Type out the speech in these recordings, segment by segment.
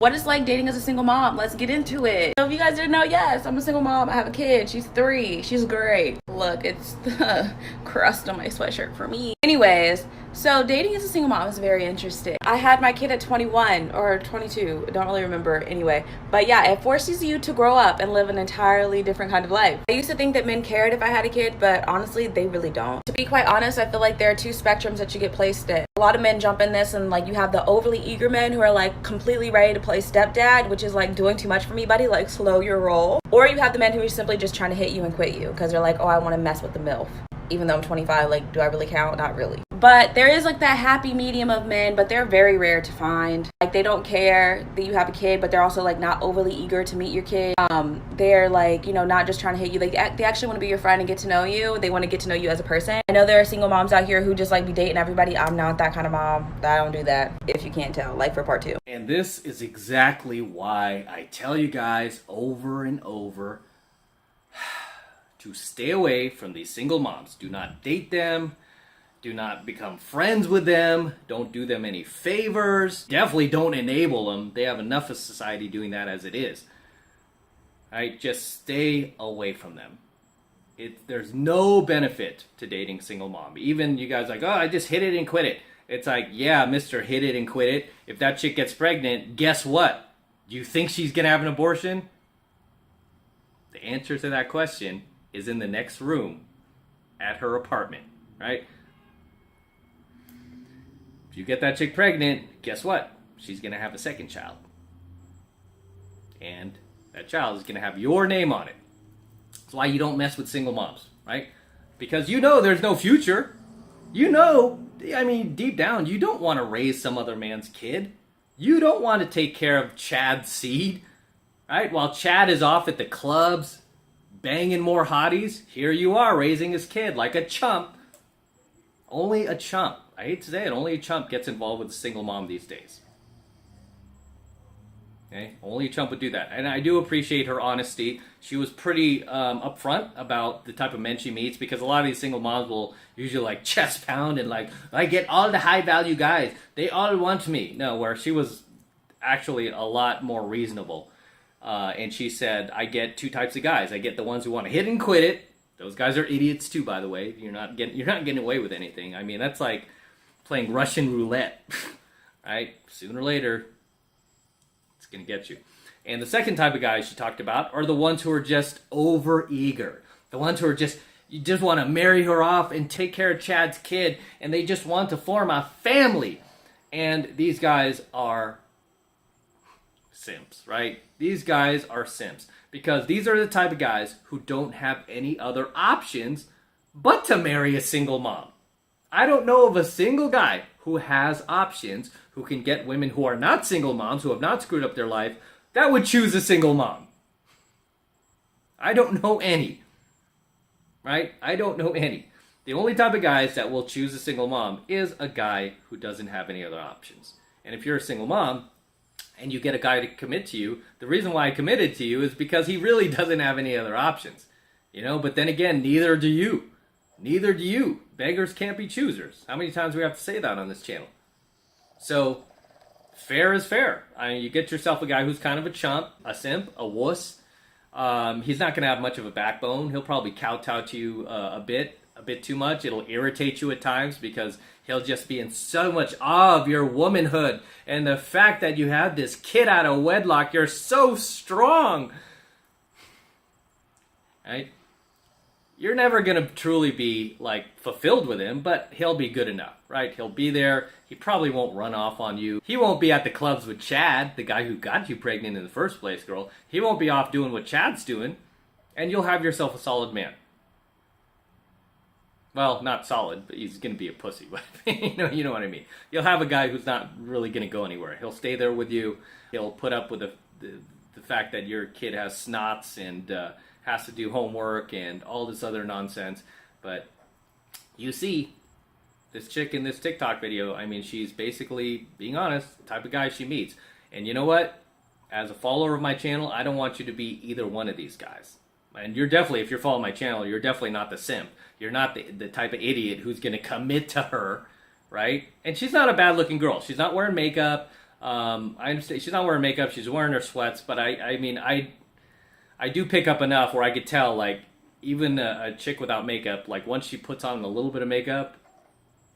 What it's like dating as a single mom. Let's get into it. So if you guys didn't know, yes, I'm a single mom. I have a kid. She's 3. She's great. Look, it's the crust on my sweatshirt for me. Anyways, so dating as a single mom is very interesting. I had my kid at 21 or 22. I don't really remember anyway. But yeah, it forces you to grow up and live an entirely different kind of life. I used to think that men cared if I had a kid, but honestly, they really don't. To be quite honest, I feel like there are 2 spectrums that you get placed in. A lot of men jump in this and like you have the overly eager men who are like completely ready to play stepdad, which is like doing too much for me, buddy, like slow your roll. Or you have the men who are simply just trying to hit you and quit you because they're like, oh, I want to mess with the MILF. Even though I'm 25, like, do I really count? Not really. But there is like that happy medium of men, but they're very rare to find. Like, they don't care that you have a kid, but they're also like not overly eager to meet your kid. They're like, you know, not just trying to hit you. Like, they actually want to be your friend and get to know you. They want to get to know you as a person. I know there are single moms out here who just like be dating everybody. I'm not that kind of mom. I don't do that, if you can't tell. Like for part 2. And this is exactly why I tell you guys over and over to stay away from these single moms. Do not date them. Do not become friends with them. Don't do them any favors. Definitely don't enable them. They have enough of society doing that as it is. Right? Just stay away from them. There's no benefit to dating single mom. Even you guys like, oh, I just hit it and quit it. It's like, yeah, Mr. Hit it and quit it. If that chick gets pregnant, guess what? Do you think she's going to have an abortion? The answer to that question is in the next room at her apartment, right? If you get that chick pregnant, guess what? She's going to have a second child. And that child is going to have your name on it. That's why you don't mess with single moms, right? Because you know there's no future. You know, I mean, deep down, you don't want to raise some other man's kid. You don't want to take care of Chad's seed, right? While Chad is off at the clubs, banging more hotties, here you are raising his kid like a chump. Only a chump, I hate to say it, only a chump gets involved with a single mom these days. Okay? Only a chump would do that. And I do appreciate her honesty. She was pretty upfront about the type of men she meets, because a lot of these single moms will usually like chest pound and like, I get all the high value guys. They all want me. No, where she was actually a lot more reasonable. And she said, I get 2 types of guys. I get the ones who want to hit and quit it. Those guys are idiots too, by the way. You're not getting away with anything. I mean, that's like playing Russian roulette, right? Sooner or later, it's going to get you. And the second type of guys she talked about are the ones who are just over-eager. The ones who are you just want to marry her off and take care of Chad's kid, and they just want to form a family. And these guys are simps, right? These guys are simps. Because these are the type of guys who don't have any other options but to marry a single mom. I don't know of a single guy who has options, who can get women who are not single moms, who have not screwed up their life, that would choose a single mom. I don't know any. Right? I don't know any. The only type of guys that will choose a single mom is a guy who doesn't have any other options. And if you're a single mom, and you get a guy to commit to you, the reason why I committed to you is because he really doesn't have any other options. You know, but then again, neither do you. Neither do you. Beggars can't be choosers. How many times do we have to say that on this channel? So, fair is fair. I mean, you get yourself a guy who's kind of a chump, a simp, a wuss. He's not going to have much of a backbone. He'll probably kowtow to you a bit too much. It'll irritate you at times because he'll just be in so much awe of your womanhood and the fact that you had this kid out of wedlock. You're so strong, right? You're never going to truly be like fulfilled with him, but he'll be good enough, right? He'll be there. He probably won't run off on you. He won't be at the clubs with Chad, the guy who got you pregnant in the first place, girl. He won't be off doing what Chad's doing, and you'll have yourself a solid man. Well, not solid, but he's going to be a pussy. But you know what I mean. You'll have a guy who's not really going to go anywhere. He'll stay there with you. He'll put up with the fact that your kid has snots and has to do homework and all this other nonsense. But you see, this chick in this TikTok video, I mean, she's basically, being honest, the type of guy she meets. And you know what? As a follower of my channel, I don't want you to be either one of these guys. And you're definitely, if you're following my channel, you're definitely not the simp. You're not the type of idiot who's going to commit to her, right? And she's not a bad-looking girl. She's not wearing makeup. I understand she's not wearing makeup, she's wearing her sweats, but I mean, I do pick up enough where I could tell, like, even a chick without makeup, like, once she puts on a little bit of makeup,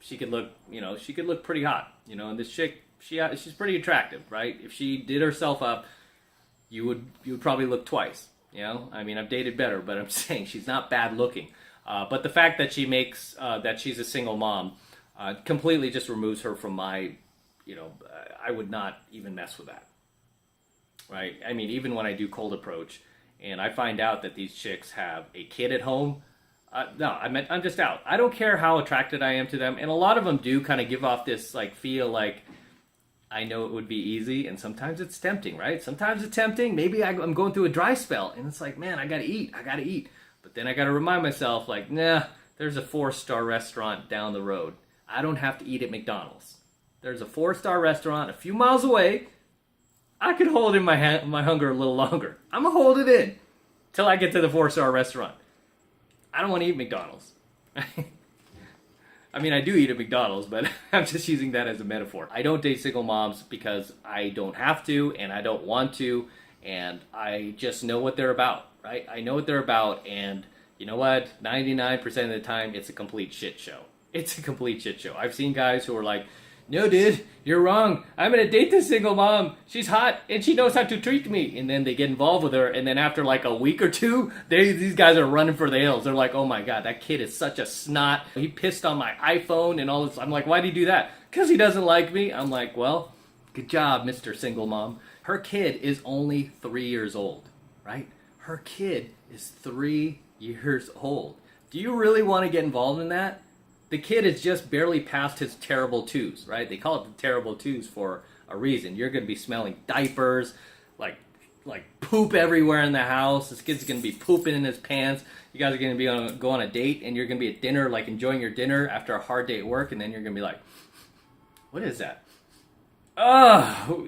she could look, she could look pretty hot, and this chick, she's pretty attractive, right? If she did herself up, you would probably look twice, I mean, I've dated better, but I'm saying she's not bad looking. But the fact that she makes, that she's a single mom, completely just removes her from my, I would not even mess with that, right? I mean, even when I do cold approach, and I find out that these chicks have a kid at home, no, I'm just out. I don't care how attracted I am to them, and a lot of them do kind of give off this, like, feel like, I know it would be easy, and sometimes it's tempting, right? Sometimes it's tempting. Maybe I'm going through a dry spell, and it's like, man, I gotta eat. But then I gotta remind myself, like, nah, there's a 4-star restaurant down the road. I don't have to eat at McDonald's. There's a 4-star restaurant a few miles away. I could hold in my hunger a little longer. I'm gonna hold it in till I get to the 4-star restaurant. I don't want to eat McDonald's. I mean, I do eat at McDonald's, but I'm just using that as a metaphor. I don't date single moms because I don't have to, and I don't want to, and I just know what they're about, right? I know what they're about, and you know what? 99% of the time, it's a complete shit show. It's a complete shit show. I've seen guys who are like, no, dude, you're wrong. I'm going to date this single mom. She's hot, and she knows how to treat me. And then they get involved with her, and then after like a week or two, these guys are running for the hills. They're like, oh my God, that kid is such a snot. He pissed on my iPhone and all this. I'm like, why'd he do that? Because he doesn't like me. I'm like, well, good job, Mr. Single Mom. Her kid is only 3 years old, right? Her kid is 3 years old. Do you really want to get involved in that? The kid is just barely past his terrible twos, right? They call it the terrible twos for a reason. You're going to be smelling diapers, like poop everywhere in the house. This kid's going to be pooping in his pants. You guys are going to be go on a date, and you're going to be at dinner, like enjoying your dinner after a hard day at work, and then you're going to be like, what is that? Oh,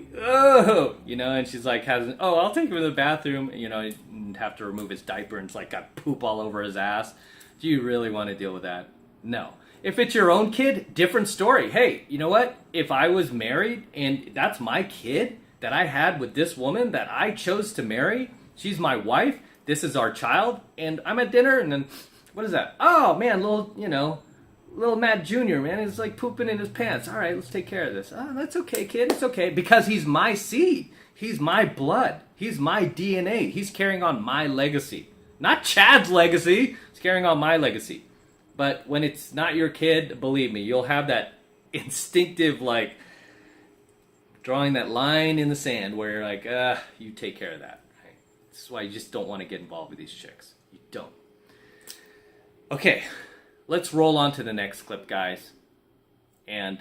and she's like, I'll take him to the bathroom, and have to remove his diaper, and it's like got poop all over his ass. Do you really want to deal with that? No. If it's your own kid, different story. Hey, you know what? If I was married and that's my kid that I had with this woman that I chose to marry, she's my wife, this is our child, and I'm at dinner, and then, what is that? Oh, man, little Matt Jr., man, he's like pooping in his pants. All right, let's take care of this. Oh, that's okay, kid, it's okay, because he's my seed. He's my blood. He's my DNA. He's carrying on my legacy. Not Chad's legacy. He's carrying on my legacy. But when it's not your kid, believe me, you'll have that instinctive, like, drawing that line in the sand where you're like, you take care of that. Right? This is why you just don't want to get involved with these chicks. You don't. Okay, let's roll on to the next clip, guys. And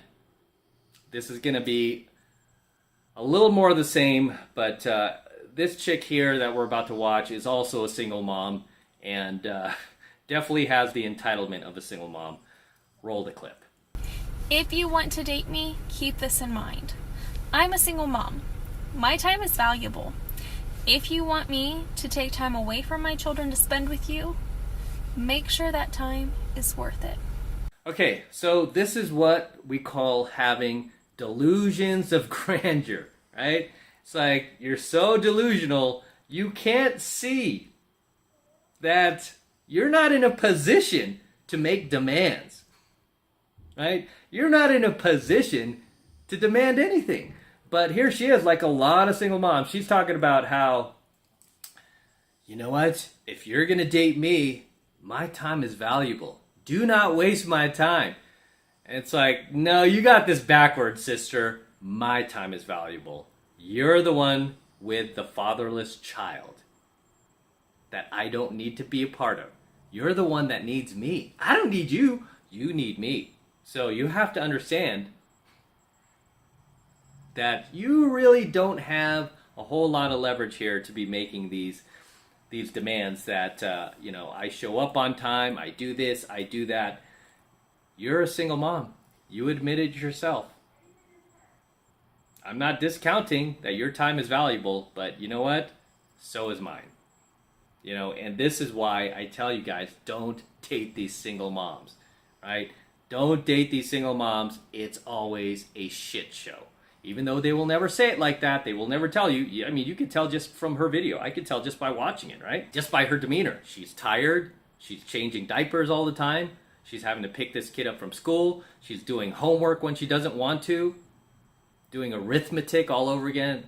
this is going to be a little more of the same, but this chick here that we're about to watch is also a single mom, and definitely has the entitlement of a single mom. Roll the clip. If you want to date me, keep this in mind. I'm a single mom. My time is valuable. If you want me to take time away from my children to spend with you, make sure that time is worth it. Okay, so this is what we call having delusions of grandeur, right? It's like you're so delusional, you can't see that you're not in a position to make demands, right? You're not in a position to demand anything. But here she is, like a lot of single moms. She's talking about how, you know what? If you're going to date me, my time is valuable. Do not waste my time. And it's like, no, you got this backwards, sister. My time is valuable. You're the one with the fatherless child that I don't need to be a part of. You're the one that needs me. I don't need you. You need me. So you have to understand that you really don't have a whole lot of leverage here to be making these demands that, I show up on time, I do this, I do that. You're a single mom. You admitted yourself. I'm not discounting that your time is valuable, but you know what? So is mine. And this is why I tell you guys, don't date these single moms, right? Don't date these single moms. It's always a shit show. Even though they will never say it like that, they will never tell you. I mean, you could tell just from her video. I could tell just by watching it, right? Just by her demeanor. She's tired. She's changing diapers all the time. She's having to pick this kid up from school. She's doing homework when she doesn't want to. Doing arithmetic all over again.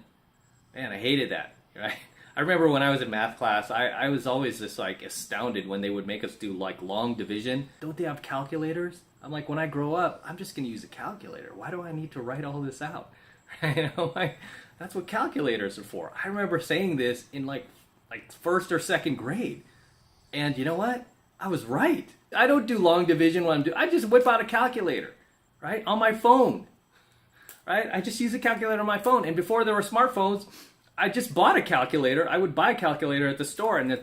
Man, I hated that, right? I remember when I was in math class, I was always just like astounded when they would make us do like long division. Don't they have calculators? I'm like, when I grow up, I'm just going to use a calculator. Why do I need to write all this out? You know, like, that's what calculators are for. I remember saying this in like first or second grade. And you know what? I was right. I don't do long division when I'm doing, I just whip out a calculator, right? On my phone, right? I just use a calculator on my phone. And before there were smartphones, I just bought a calculator. I would buy a calculator at the store and then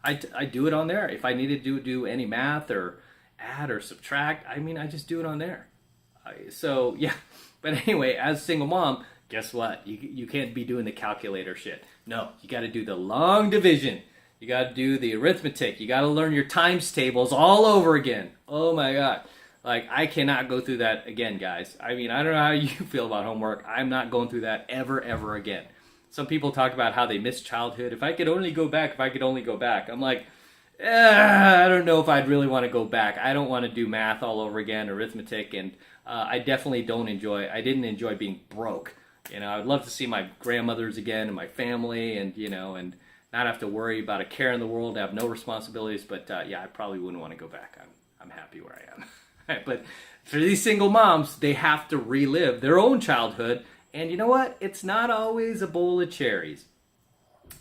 I do it on there. If I needed to do any math or add or subtract, I mean, I just do it on there. So yeah, but anyway, as a single mom, guess what? You can't be doing the calculator shit. No, you got to do the long division. You got to do the arithmetic. You got to learn your times tables all over again. Oh my God. Like, I cannot go through that again, guys. I mean, I don't know how you feel about homework. I'm not going through that ever again. Some people talk about how they miss childhood. If I could only go back, I'm like, I don't know if I'd really want to go back. I don't want to do math all over again, arithmetic, and I definitely didn't enjoy being broke. You know, I'd love to see my grandmothers again and my family and, you know, and not have to worry about a care in the world, have no responsibilities, but yeah, I probably wouldn't want to go back. I'm happy where I am. But for these single moms, they have to relive their own childhood, and you know what? It's not always a bowl of cherries.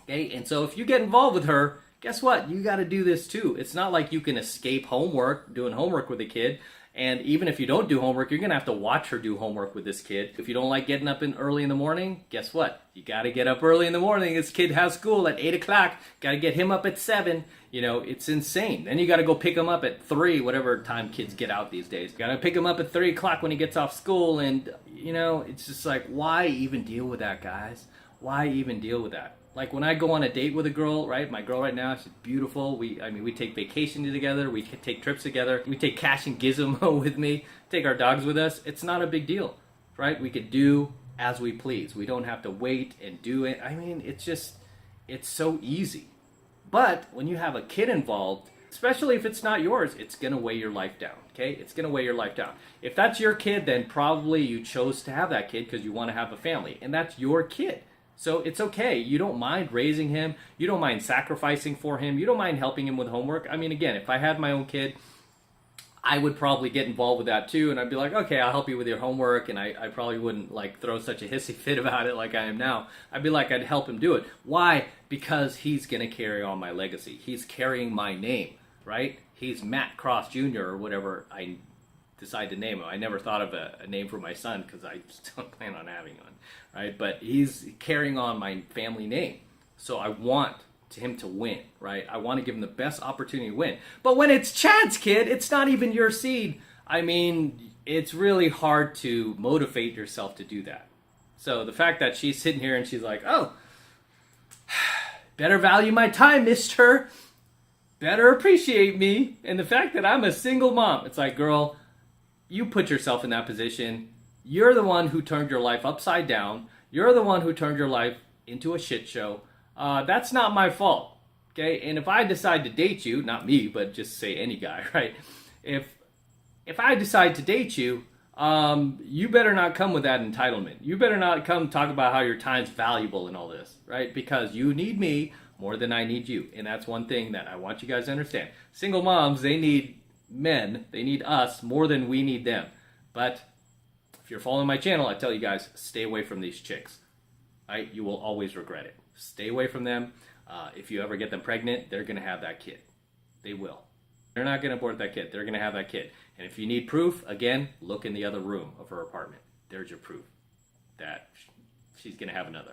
Okay, and so if you get involved with her, guess what? You got to do this too. It's not like you can escape homework, doing homework with a kid. And even if you don't do homework, you're going to have to watch her do homework with this kid. If you don't like getting up early in the morning, guess what? You got to get up early in the morning. This kid has school at 8 o'clock. Got to get him up at 7. You know, it's insane. Then you got to go pick him up at 3, whatever time kids get out these days. Got to pick him up at 3 o'clock when he gets off school. And, you know, it's just like, why even deal with that, guys? Why even deal with that? Like when I go on a date with a girl, right? My girl right now, she's beautiful. We take vacation together. We take trips together. We take Cash and Gizmo with me. Take our dogs with us. It's not a big deal, right? We could do as we please. We don't have to wait and do it. I mean, it's so easy. But when you have a kid involved, especially if it's not yours, it's going to weigh your life down, okay? It's going to weigh your life down. If that's your kid, then probably you chose to have that kid because you want to have a family, and that's your kid. So it's okay. You don't mind raising him. You don't mind sacrificing for him. You don't mind helping him with homework. I mean, again, if I had my own kid, I would probably get involved with that too. And I'd be like, okay, I'll help you with your homework. And I probably wouldn't like throw such a hissy fit about it like I am now. I'd be like, I'd help him do it. Why? Because he's going to carry on my legacy. He's carrying my name, right? He's Matt Cross Jr. or whatever I decide to name him. I never thought of a name for my son because I still plan on having one, right? But he's carrying on my family name. So I want him to win, right? I want to give him the best opportunity to win. But when it's Chad's kid, it's not even your seed. I mean, it's really hard to motivate yourself to do that. So the fact that she's sitting here and she's like, oh, better value my time, mister. Better appreciate me. And the fact that I'm a single mom, it's like, girl, you put yourself in that position. You're the one who turned your life upside down. You're the one who turned your life into a shit show. That's not my fault, okay? And if I decide to date you, not me, but just say any guy, right? If I decide to date you, you better not come with that entitlement. You better not come talk about how your time's valuable and all this, right? Because you need me more than I need you. And that's one thing that I want you guys to understand. Single moms, they need men, they need us more than we need them. But if you're following my channel, I tell you guys, stay away from these chicks. Right? You will always regret it. Stay away from them. If you ever get them pregnant, they're going to have that kid. They will. They're not going to abort that kid. They're going to have that kid. And if you need proof, again, look in the other room of her apartment. There's your proof that she's going to have another.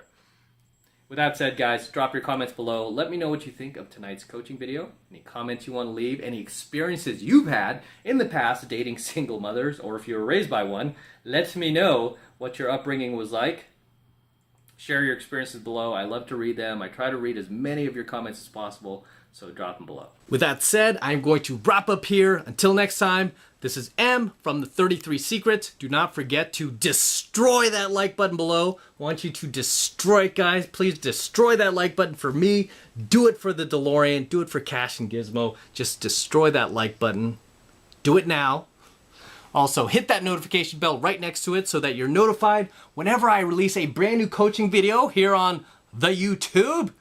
With that said, guys, drop your comments below. Let me know what you think of tonight's coaching video. Any comments you want to leave, any experiences you've had in the past dating single mothers, or if you were raised by one, let me know what your upbringing was like. Share your experiences below. I love to read them. I try to read as many of your comments as possible, so drop them below. With that said, I'm going to wrap up here. Until next time, this is M from the 33 Secrets. Do not forget to destroy that like button below. I want you to destroy it, guys. Please destroy that like button for me. Do it for the DeLorean. Do it for Cash and Gizmo. Just destroy that like button. Do it now. Also, hit that notification bell right next to it so that you're notified whenever I release a brand new coaching video here on the YouTube.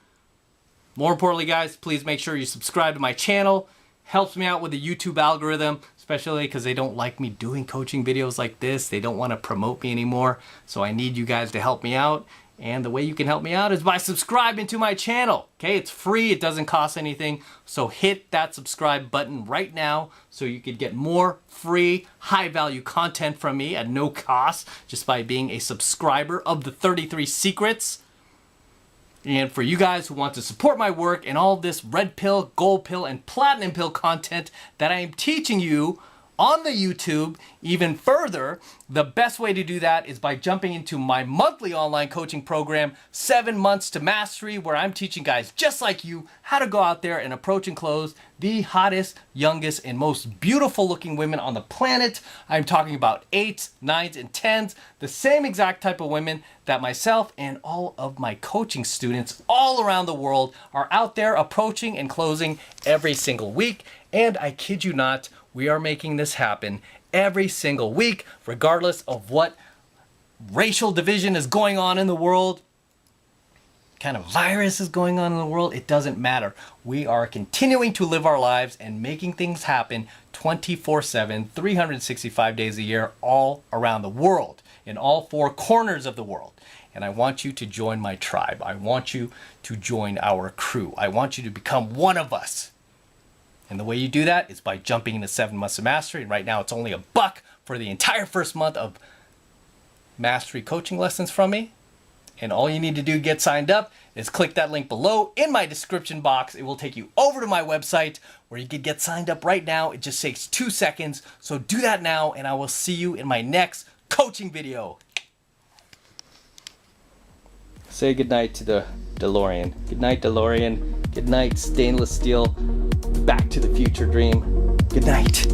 More importantly, guys, please make sure you subscribe to my channel. Helps me out with the YouTube algorithm, especially because they don't like me doing coaching videos like this. They don't want to promote me anymore. So I need you guys to help me out. And the way you can help me out is by subscribing to my channel. Okay, it's free, it doesn't cost anything. So hit that subscribe button right now so you could get more free, high value content from me at no cost just by being a subscriber of the 33 Secrets. And for you guys who want to support my work and all this red pill, gold pill, and platinum pill content that I am teaching you on the YouTube even further, the best way to do that is by jumping into my monthly online coaching program, 7 Months to Mastery, where I'm teaching guys just like you how to go out there and approach and close the hottest, youngest, and most beautiful looking women on the planet. I'm talking about 8s, 9s, and 10s, the same exact type of women that myself and all of my coaching students all around the world are out there approaching and closing every single week. And I kid you not, we are making this happen every single week, regardless of what racial division is going on in the world, kind of virus is going on in the world. It doesn't matter. We are continuing to live our lives and making things happen 24/7, 365 days a year, all around the world, in all 4 corners of the world. And I want you to join my tribe. I want you to join our crew. I want you to become one of us. And the way you do that is by jumping into 7 Months of Mastery. And right now it's only $1 for the entire first month of mastery coaching lessons from me. And all you need to do to get signed up is click that link below in my description box. It will take you over to my website where you can get signed up right now. It just takes 2 seconds. So do that now, and I will see you in my next coaching video. Say goodnight to the DeLorean. Good night, DeLorean. Good night, stainless steel. Back to the Future dream. Good night.